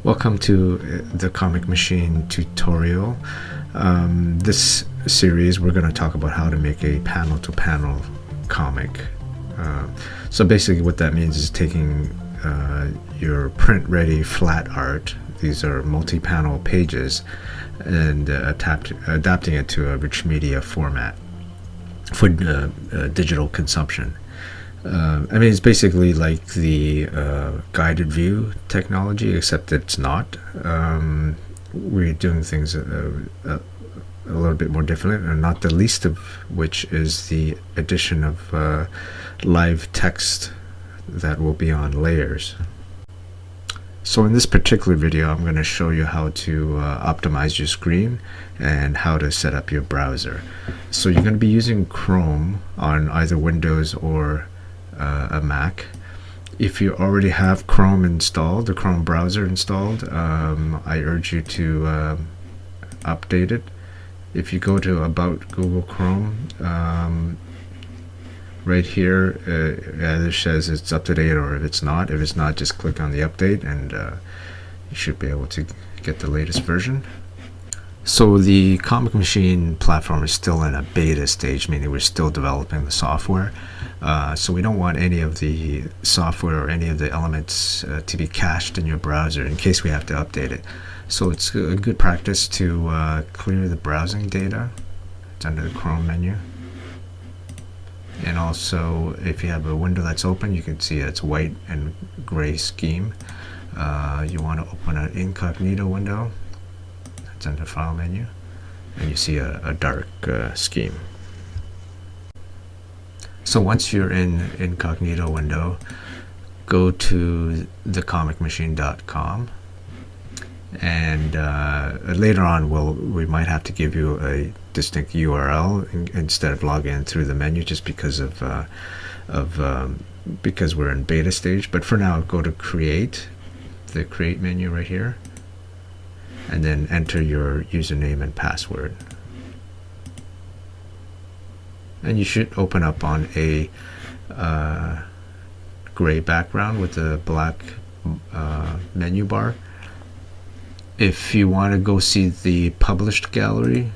Welcome to the Comic Machine tutorial. This series we're going to talk about how to make a panel-to-panel comic. So basically what that means is taking your print-ready flat art, these are multi-panel pages, and adapting it to a rich media format for digital consumption. I mean, it's basically like the guided view technology, except it's not. We're doing things a little bit more different, and not the least of which is the addition of live text that will be on layers. So in this particular video, I'm going to show you how to optimize your screen and how to set up your browser. So you're going to be using Chrome on either Windows or a Mac. If you already have Chrome installed, the Chrome browser installed, I urge you to update it. If you go to About Google Chrome, right here it either says it's up to date, or if it's not, just click on the update and you should be able to get the latest version. So the Comic Machine platform is still in a beta stage, meaning we're still developing the software. So we don't want any of the software or any of the elements to be cached in your browser in case we have to update it. So it's a good practice to clear the browsing data. It's under the Chrome menu. And also, if you have a window that's open, you can see it's white and gray scheme. You want to open an incognito window. It's under File menu, and you see a dark scheme. So once you're in incognito window, go to thecomicmachine.com, and later on we might have to give you a distinct URL instead of log in through the menu, just because because we're in beta stage. But for now, go to the create menu right here, and then enter your username and password. And you should open up on a gray background with a black menu bar. If you want to go see the published gallery,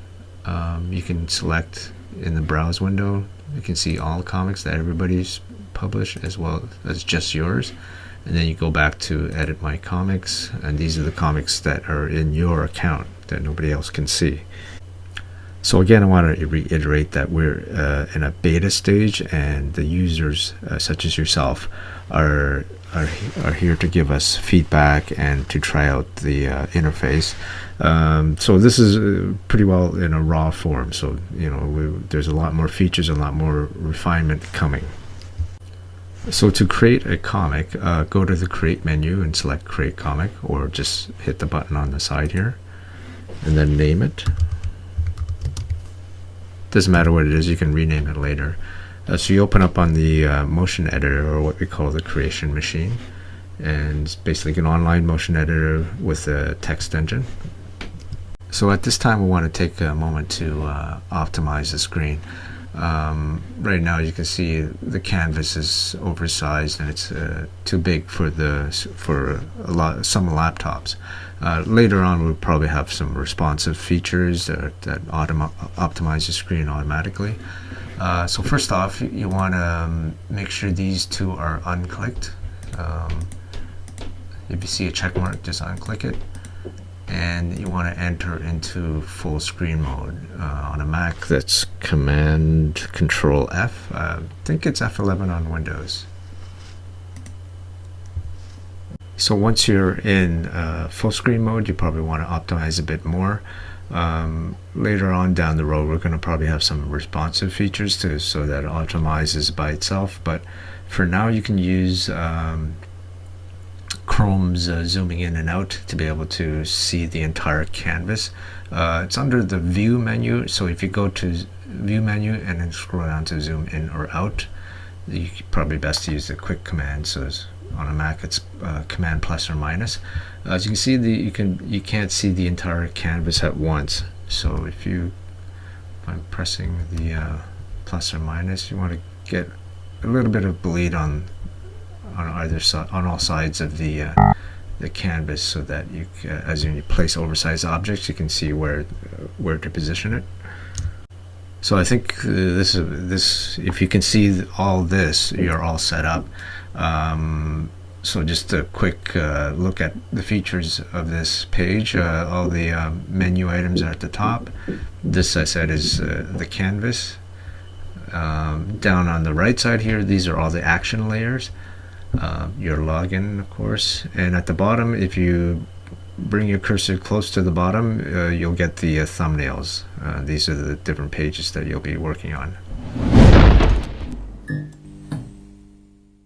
you can select in the browse window. You can see all the comics that everybody's published as well as just yours. And then you go back to edit my comics, and these are the comics that are in your account that nobody else can see. So again, I want to reiterate that we're in a beta stage, and the users such as yourself are here to give us feedback and to try out the interface. So this is pretty well in a raw form, so there's a lot more features, a lot more refinement coming. So to create a comic, go to the create menu and select create comic, or just hit the button on the side here and then name it. Doesn't matter what it is, you can rename it later. So you open up on the motion editor, or what we call the creation machine, and it's basically an online motion editor with a text engine. So at this time we want to take a moment to optimize the screen. Right now you can see the canvas is oversized, and it's too big for some laptops. Later on we'll probably have some responsive features that optimize the screen automatically. So first off, you want to make sure these two are unclicked. If you see a check mark, just unclick it. And you want to enter into full screen mode. On a Mac, that's Command Control F. I think it's F11 on Windows. So once you're in full screen mode, you probably want to optimize a bit more. Later on down the road, we're going to probably have some responsive features so that it optimizes by itself. But for now, you can use Chrome's zooming in and out to be able to see the entire canvas. It's under the view menu, so if you go to view menu and then scroll down to zoom in or out, you probably best to use the quick command. So on a Mac it's command plus or minus. As you can see, you can't see the entire canvas at once. So if I'm pressing the plus or minus, you want to get a little bit of bleed on either side, on all sides of the the canvas so that you, as you place oversized objects, you can see where to position it. So I think this if you can see all this, you're all set up. So just a quick look at the features of this page. All the menu items are at the top. This, I said, is the canvas. Down on the right side here, these are all the action layers. Your login, of course. And at the bottom, if you bring your cursor close to the bottom, you'll get the thumbnails. These are the different pages that you'll be working on.